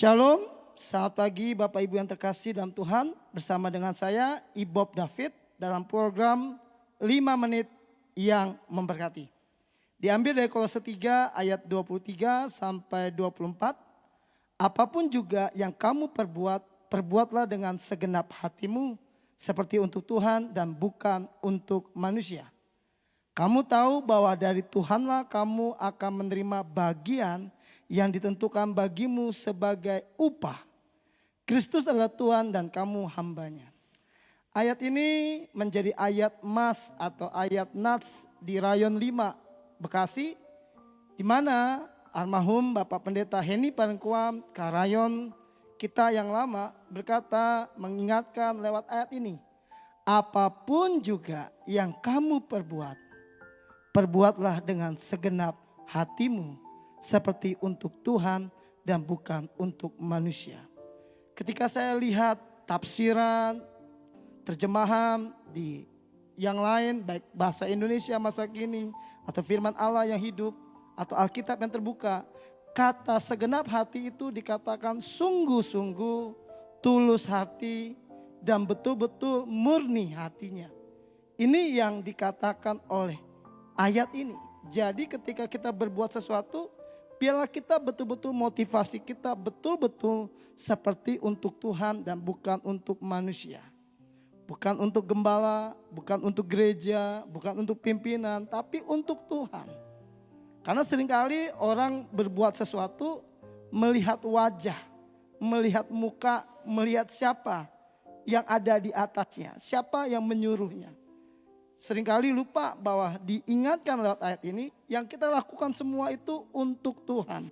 Shalom, selamat pagi Bapak Ibu yang terkasih dalam Tuhan. Bersama dengan saya Ibob David dalam program 5 menit yang memberkati. Diambil dari Kolose 3 ayat 23 sampai 24. Apapun juga yang kamu perbuat, perbuatlah dengan segenap hatimu seperti untuk Tuhan dan bukan untuk manusia. Kamu tahu bahwa dari Tuhanlah kamu akan menerima bagian yang ditentukan bagimu sebagai upah. Kristus adalah Tuhan dan kamu hambanya. Ayat ini menjadi ayat emas atau ayat nats di Rayon 5 Bekasi, di mana almarhum Bapak Pendeta Heni Parengkuam Karayon kita yang lama berkata, mengingatkan lewat ayat ini, apapun juga yang kamu perbuat, perbuatlah dengan segenap hatimu seperti untuk Tuhan dan bukan untuk manusia. Ketika saya lihat tafsiran, terjemahan di yang lain, baik bahasa Indonesia masa kini atau firman Allah yang hidup atau Alkitab yang terbuka, kata segenap hati itu dikatakan sungguh-sungguh, tulus hati dan betul-betul murni hatinya. Ini yang dikatakan oleh ayat ini. Jadi ketika kita berbuat sesuatu, biarlah kita betul-betul motivasi kita betul-betul seperti untuk Tuhan dan bukan untuk manusia. Bukan untuk gembala, bukan untuk gereja, bukan untuk pimpinan, tapi untuk Tuhan. Karena seringkali orang berbuat sesuatu melihat wajah, melihat muka, melihat siapa yang ada di atasnya, siapa yang menyuruhnya. Seringkali lupa bahwa diingatkan lewat ayat ini, yang kita lakukan semua itu untuk Tuhan.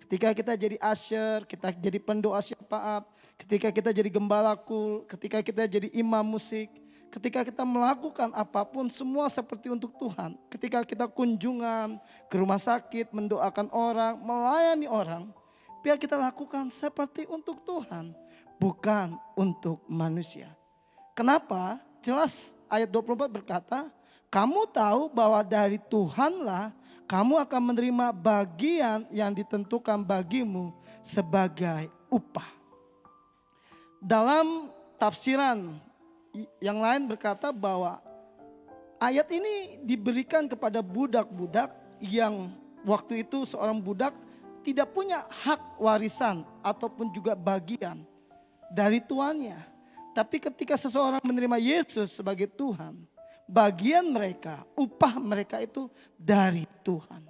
Ketika kita jadi usher, kita jadi pendoa syafaat, ketika kita jadi gembala kul, ketika kita jadi imam musik, ketika kita melakukan apapun semua seperti untuk Tuhan. Ketika kita kunjungan ke rumah sakit, mendoakan orang, melayani orang, biar kita lakukan seperti untuk Tuhan, bukan untuk manusia. Kenapa? Jelas ayat 24 berkata, kamu tahu bahwa dari Tuhanlah kamu akan menerima bagian yang ditentukan bagimu sebagai upah. Dalam tafsiran yang lain berkata bahwa ayat ini diberikan kepada budak-budak yang waktu itu seorang budak tidak punya hak warisan ataupun juga bagian dari tuannya. Tapi ketika seseorang menerima Yesus sebagai Tuhan, bagian mereka, upah mereka itu dari Tuhan.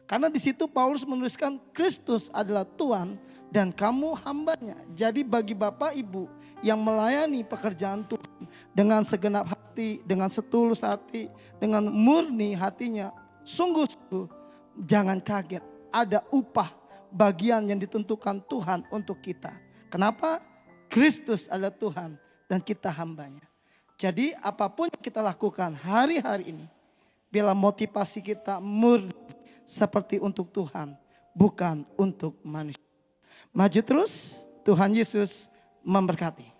Karena di situ Paulus menuliskan Kristus adalah Tuhan dan kamu hambanya. Jadi bagi Bapak Ibu yang melayani pekerjaan Tuhan dengan segenap hati, dengan setulus hati, dengan murni hatinya, sungguh-sungguh jangan kaget. Ada upah bagian yang ditentukan Tuhan untuk kita. Kenapa? Kristus adalah Tuhan dan kita hambanya. Jadi apapun yang kita lakukan hari-hari ini, biarlah motivasi kita murni seperti untuk Tuhan, bukan untuk manusia. Maju terus, Tuhan Yesus memberkati.